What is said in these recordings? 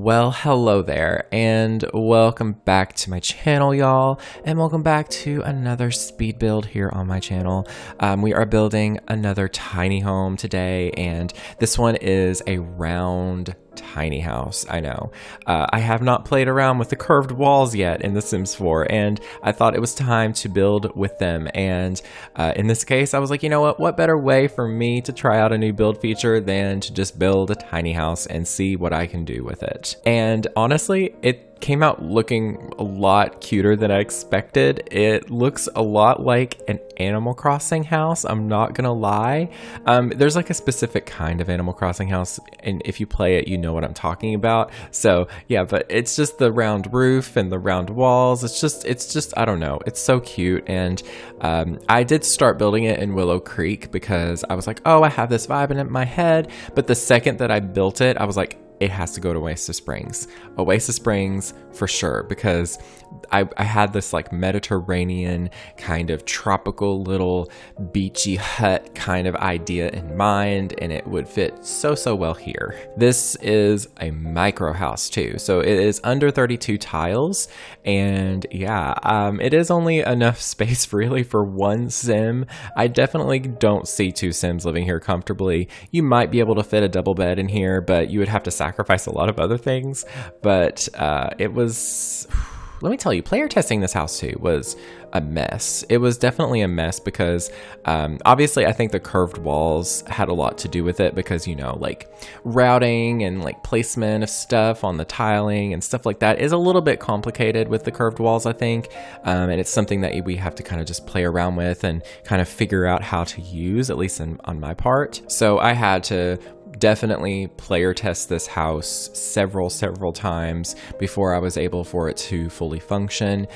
Well, hello there, and welcome back to my channel, y'all, and welcome back to another speed build here on my channel. We are building another tiny home today, and this one is a round tiny house. I know. I have not played around with the curved walls yet in The Sims 4, and I thought it was time to build with them. And in this case, I was like, you know what better way for me to try out a new build feature than to just build a tiny house and see what I can do with it. And honestly, it came out looking a lot cuter than I expected. It looks a lot like an Animal Crossing house, I'm not gonna lie. There's like a specific kind of Animal Crossing house, and if you play it, you know what I'm talking about. So yeah, but it's just the round roof and the round walls. It's just I don't know, it's so cute. And I did start building it in Willow Creek because I was like, oh, I have this vibe in my head. But the second that I built it, I was like, it has to go to Oasis Springs. Oasis Springs for sure, because I had this like Mediterranean kind of tropical little beachy hut kind of idea in mind, and it would fit so well here. This is a micro house too, so it is under 32 tiles, and yeah, it is only enough space really for one sim. I definitely don't see two sims living here comfortably. You might be able to fit a double bed in here, but you would have to sacrifice a lot of other things. But it was, let me tell you, player testing this house too was a mess. It was definitely a mess because obviously I think the curved walls had a lot to do with it, because, you know, like routing and like placement of stuff on the tiling and stuff like that is a little bit complicated with the curved walls, I think. And it's something that we have to kind of just play around with and kind of figure out how to use, at least on my part. So I had to definitely player test this house several times before I was able for it to fully function.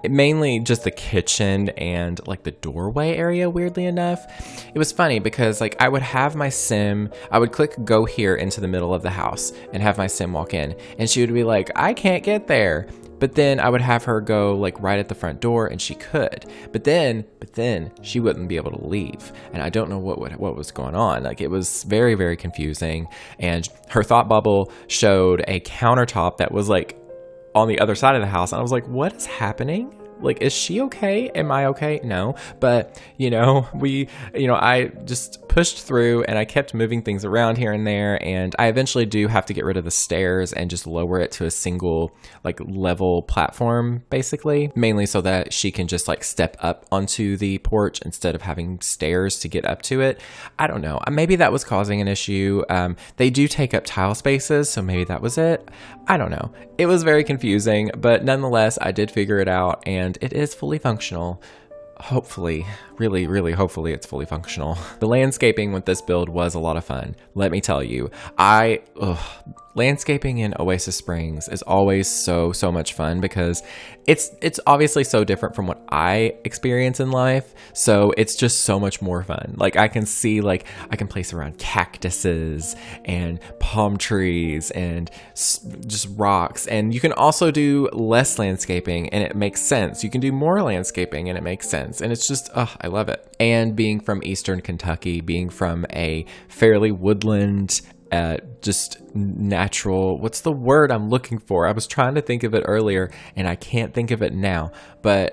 Mainly just the kitchen and like the doorway area, weirdly enough. It was funny because like I would have my sim, I would click go here into the middle of the house and have my sim walk in, and she would be like, I can't get there. But then I would have her go like right at the front door, and she could. But then she wouldn't be able to leave. And I don't know what was going on. Like, it was very confusing. And her thought bubble showed a countertop that was like on the other side of the house. And I was like, what is happening? Like, is she okay? Am I okay? No. But, you know, I just pushed through and I kept moving things around here and there. And I eventually do have to get rid of the stairs and just lower it to a single, like, level platform, basically. Mainly so that she can just, like, step up onto the porch instead of having stairs to get up to it. I don't know. Maybe that was causing an issue. They do take up tile spaces, so maybe that was it. I don't know. It was very confusing, but nonetheless, I did figure it out, and it is fully functional. Hopefully, really hopefully it's fully functional. The landscaping with this build was a lot of fun, let me tell you. Landscaping in Oasis Springs is always so much fun because it's obviously so different from what I experience in life, so it's just so much more fun. Like, I can see, like, I can place around cactuses and palm trees and just rocks, and you can also do less landscaping and it makes sense. You can do more landscaping and it makes sense, and it's just, I love it. And being from Eastern Kentucky, being from a fairly woodland, just natural, what's the word I'm looking for? I was trying to think of it earlier and I can't think of it now, but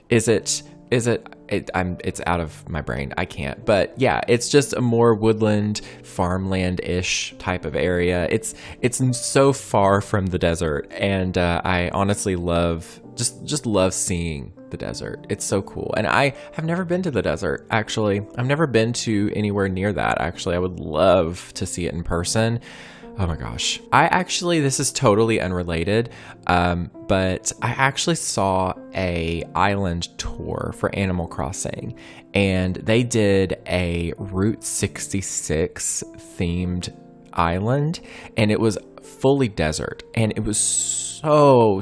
it's out of my brain. I can't. But yeah, it's just a more woodland, farmland-ish type of area. It's so far from the desert, and I honestly just love seeing the desert. It's so cool. And I have never been to the desert, actually. I've never been to anywhere near that, actually. I would love to see it in person. Oh my gosh. This is totally unrelated, but I actually saw a island tour for Animal Crossing, and they did a Route 66 themed island, and it was fully desert, and it was so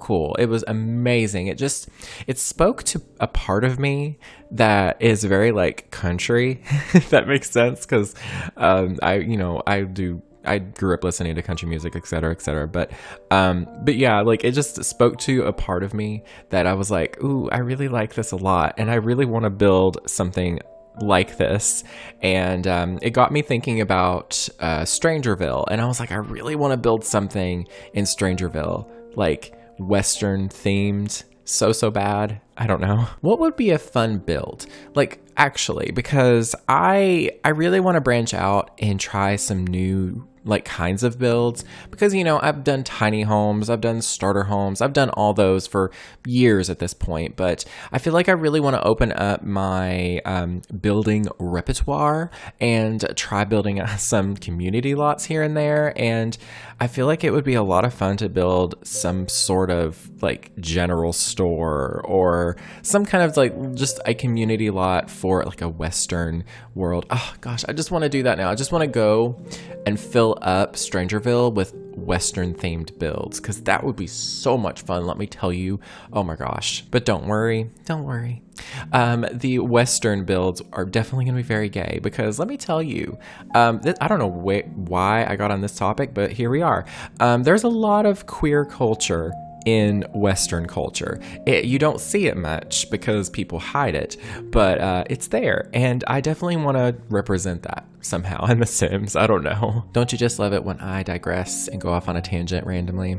cool. It was amazing. It spoke to a part of me that is very like country, if that makes sense, because I grew up listening to country music, etc. But yeah, like, it just spoke to a part of me that I was like, ooh, I really like this a lot, and I really want to build something like this, and it got me thinking about Strangerville, and I was like, I really want to build something in Strangerville, like Western themed, so bad. I don't know. What would be a fun build? Like, actually, because I really want to branch out and try some new like kinds of builds, because I've done tiny homes, I've done starter homes, I've done all those for years at this point, but I feel like I really want to open up my building repertoire and try building some community lots here and there. And I feel like it would be a lot of fun to build some sort of like general store or some kind of like just a community lot for like a Western world. Oh gosh, I just want to do that now. I just want to go and fill up Strangerville with Western themed builds, because that would be so much fun, let me tell you. Oh my gosh. But don't worry. The Western builds are definitely going to be very gay, because let me tell you, I don't know why I got on this topic, but here we are. There's a lot of queer culture in Western culture. You don't see it much because people hide it, but it's there, and I definitely want to represent that somehow in The Sims. I don't know. Don't you just love it when I digress and go off on a tangent randomly?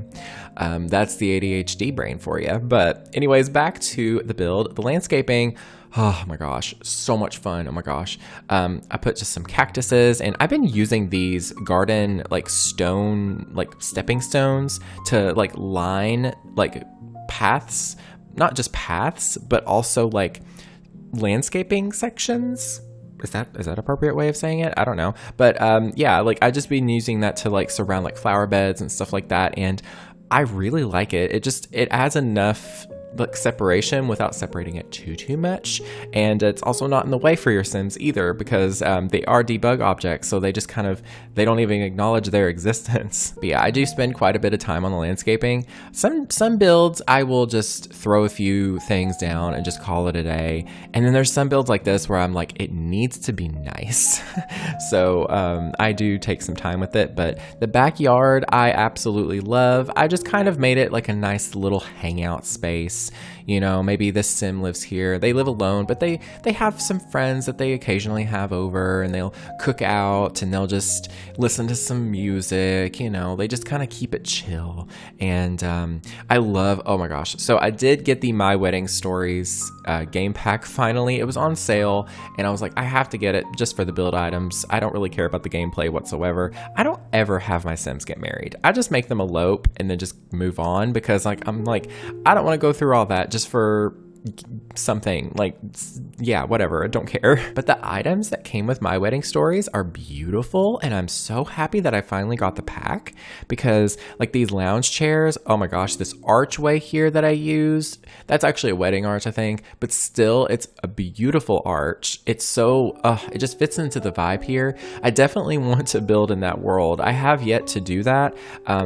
That's the ADHD brain for you. But anyways, back to the build. The landscaping, oh my gosh, so much fun. Oh my gosh. I put just some cactuses, and I've been using these garden like stone, like stepping stones to like line like paths, not just paths, but also like landscaping sections. Is that appropriate way of saying it? I don't know. But yeah, like I just been using that to like surround like flower beds and stuff like that. And I really like it. It adds enough like separation without separating it too much, and it's also not in the way for your Sims either, because they are debug objects, so they just they don't even acknowledge their existence. But yeah, I do spend quite a bit of time on the landscaping. Some builds I will just throw a few things down and just call it a day, and then there's some builds like this where I'm like, it needs to be nice. So I do take some time with it. But the backyard I absolutely love. I just kind of made it like a nice little hangout space. Maybe this Sim lives here. They live alone, but they have some friends that they occasionally have over, and they'll cook out and they'll just listen to some music. They just kind of keep it chill. And I love, oh my gosh. So I did get the My Wedding Stories game pack finally. It was on sale, and I was like, I have to get it just for the build items. I don't really care about the gameplay whatsoever. I don't ever have my Sims get married. I just make them elope and then just move on, because I'm like, I don't want to go through all that just for something. Like, yeah, whatever, I don't care. But the items that came with My Wedding Stories are beautiful, and I'm so happy that I finally got the pack, because like these lounge chairs, oh my gosh, this archway here that I used, that's actually a wedding arch, I think, but still, it's a beautiful arch. It's so it just fits into the vibe here. I definitely want to build in that world. I have yet to do that,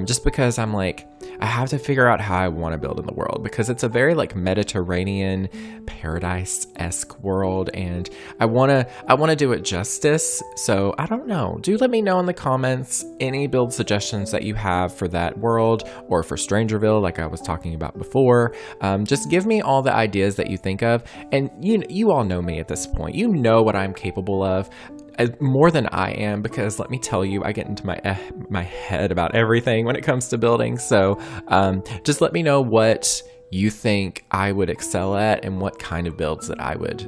just because I'm like, I have to figure out how I want to build in the world, because it's a very like Mediterranean paradise-esque world, and I want to do it justice. So I don't know. Do let me know in the comments any build suggestions that you have for that world, or for Strangerville, like I was talking about before. Just give me all the ideas that you think of, and you all know me at this point. You know what I'm capable of. More than I am, because let me tell you, I get into my head about everything when it comes to building. So just let me know what you think I would excel at and what kind of builds that I would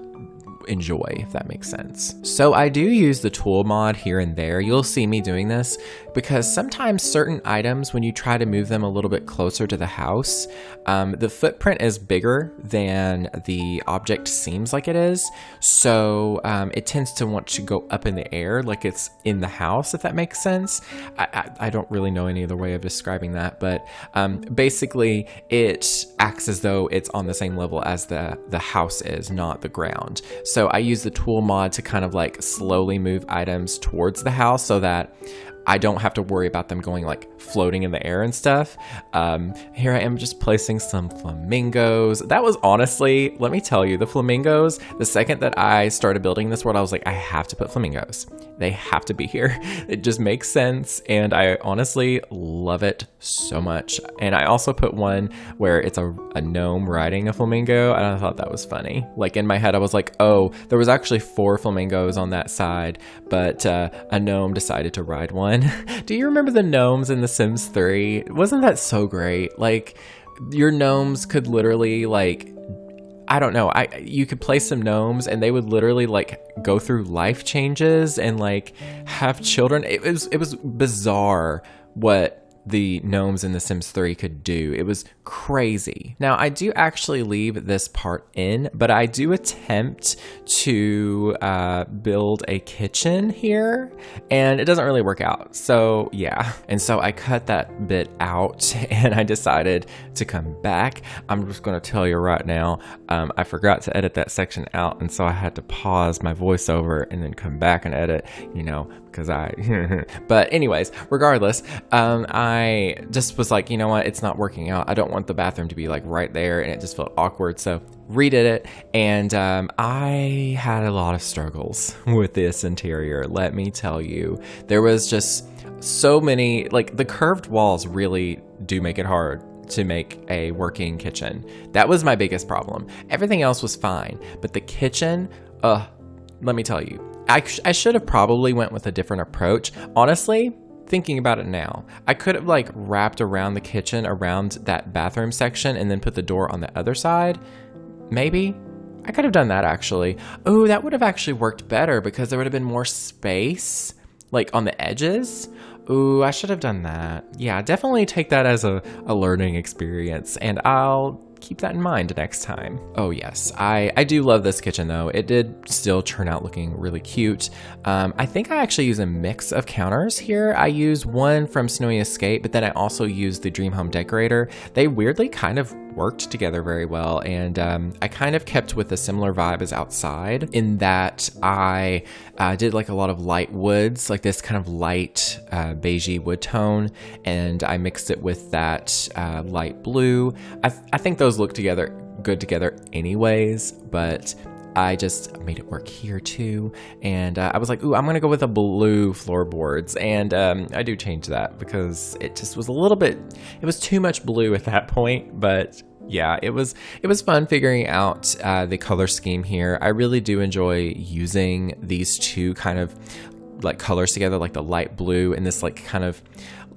enjoy, if that makes sense. So I do use the tool mod here and there. You'll see me doing this because sometimes certain items, when you try to move them a little bit closer to the house, the footprint is bigger than the object seems like it is. So it tends to want to go up in the air like it's in the house, if that makes sense. I don't really know any other way of describing that, but basically it acts as though it's on the same level as the house is, not the ground. So I use the tool mod to kind of like slowly move items towards the house so that I don't have to worry about them going like floating in the air and stuff. Here I am just placing some flamingos. That was honestly, let me tell you, the flamingos, the second that I started building this world, I was like, I have to put flamingos. They have to be here. It just makes sense. And I honestly love it so much. And I also put one where it's a gnome riding a flamingo. And I thought that was funny. Like in my head, I was like, oh, there was actually 4 flamingos on that side, but a gnome decided to ride one. Do you remember the gnomes in The Sims 3? Wasn't that so great? Like your gnomes could literally like, I don't know. You could play some gnomes and they would literally like go through life changes and like have children. It was bizarre what the gnomes in The Sims 3 could do. It was crazy. Now, I do actually leave this part in, but I do attempt to build a kitchen here, and it doesn't really work out. So yeah, and so I cut that bit out, and I decided to come back. I'm just going to tell you right now, I forgot to edit that section out, and so I had to pause my voiceover and then come back and edit, you know, because but anyways, regardless, I just was like, you know what, it's not working out. I don't want the bathroom to be like right there, and it just felt awkward. So redid it, and I had a lot of struggles with this interior. Let me tell you, there was just so many, like the curved walls really do make it hard to make a working kitchen. That was my biggest problem. Everything else was fine, but the kitchen, let me tell you, I should have probably went with a different approach. Honestly, thinking about it now, I could have like wrapped around the kitchen around that bathroom section and then put the door on the other side. Maybe I could have done that actually. Oh, that would have actually worked better because there would have been more space like on the edges. Ooh, I should have done that. Yeah, definitely take that as a learning experience, and I'll keep that in mind next time. Oh yes, I do love this kitchen though. It did still turn out looking really cute. I think I actually use a mix of counters here. I use one from Snowy Escape, but then I also use the Dream Home Decorator. They weirdly kind of worked together very well, and I kind of kept with a similar vibe as Outside in that I did like a lot of light woods, like this kind of light beigey wood tone, and I mixed it with that light blue. I think those look good together anyways, but I just made it work here too. And I was like, ooh, I'm gonna go with a blue floorboards. And I do change that because it just was a little bit, it was too much blue at that point. But yeah, it was fun figuring out the color scheme here. I really do enjoy using these two kind of like colors together, like the light blue and this like kind of,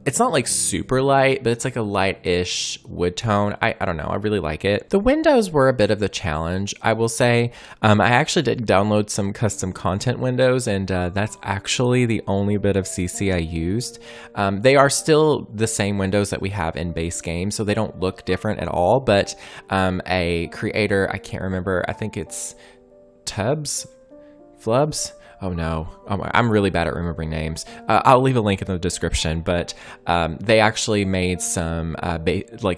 it's not like super light, but it's like a light-ish wood tone. I don't know. I really like it. The windows were a bit of the challenge, I will say. I actually did download some custom content windows, and that's actually the only bit of CC I used. They are still the same windows that we have in base game, so they don't look different at all. But a creator, I can't remember, I think it's Flubs? Oh no, I'm really bad at remembering names. I'll leave a link in the description, but they actually made some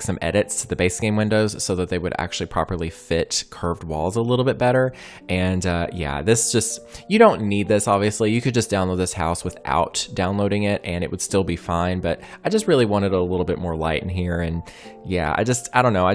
some edits to the base game windows so that they would actually properly fit curved walls a little bit better. And yeah, this just, you don't need this, obviously. You could just download this house without downloading it and it would still be fine, but I just really wanted a little bit more light in here. And yeah, I don't know,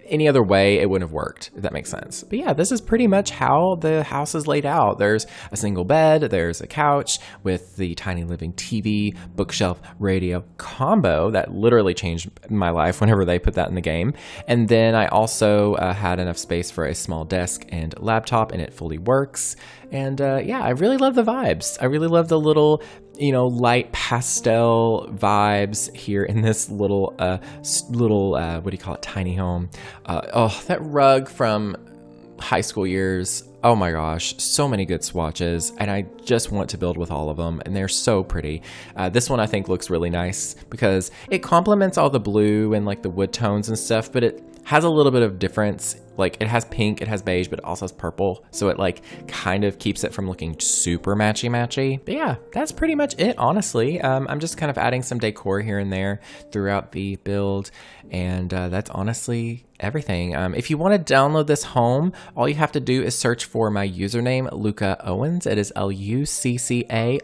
any other way it wouldn't have worked, if that makes sense. But yeah, this is pretty much how the house is laid out. There's a single bed, there's a couch with the tiny living TV, bookshelf, radio combo that literally changed my life whenever they put that in the game. And then I also had enough space for a small desk and laptop, and it fully works. And yeah, I really love the vibes. I really love the little, light pastel vibes here in this little, what do you call it, tiny home. Oh, that rug from high school years. Oh my gosh, so many good swatches, and I just want to build with all of them, and they're so pretty. This one I think looks really nice because it complements all the blue and like the wood tones and stuff, but it has a little bit of difference like it has pink, it has beige, but it also has purple. So it like kind of keeps it from looking super matchy. But yeah, that's pretty much it, honestly. I'm just kind of adding some decor here and there throughout the build. And that's honestly everything. If you want to download this home, all you have to do is search for my username, luccaowens. It is LUCCAOWENS,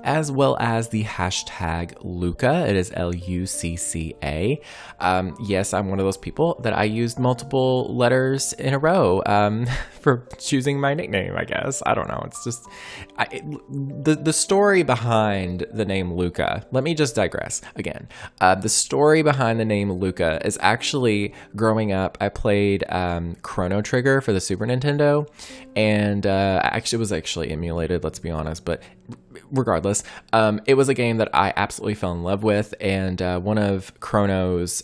as well as the hashtag Lucca. It is LUCCA. Yes, I'm one of those people that I used multiple letters in a row for choosing my nickname, I guess. I don't know. It's just the story behind the name Lucca. Let me just digress again. The story behind the name Lucca is actually growing up. I played Chrono Trigger for the Super Nintendo, and actually it was actually emulated, let's be honest, but regardless, it was a game that I absolutely fell in love with, and one of Chrono's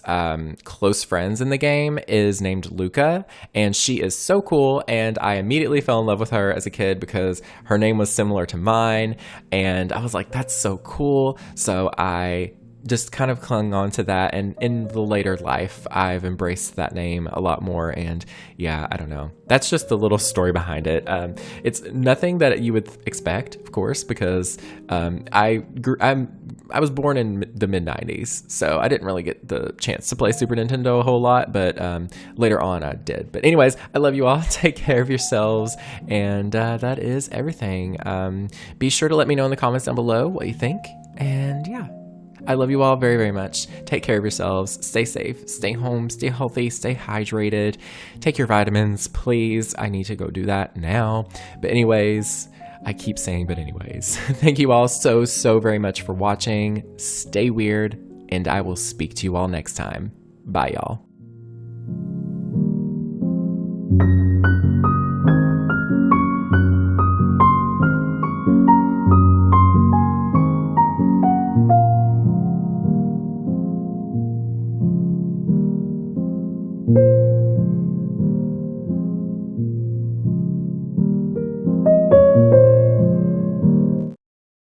close friends in the game is named Lucca, and she is so cool, and I immediately fell in love with her as a kid because her name was similar to mine, and I was like, that's so cool. So I just kind of clung on to that, and in the later life I've embraced that name a lot more. And yeah, I don't know, that's just the little story behind it. It's nothing that you would expect, of course, because I was born in the mid-90s, so I didn't really get the chance to play Super Nintendo a whole lot, but later on I did. But anyways, I love you all. Take care of yourselves, and that is everything. Be sure to let me know in the comments down below what you think, and yeah, I love you all very, very much. Take care of yourselves. Stay safe. Stay home. Stay healthy. Stay hydrated. Take your vitamins, please. I need to go do that now. But anyways, I keep saying but anyways. Thank you all so, so very much for watching. Stay weird, and I will speak to you all next time. Bye, y'all.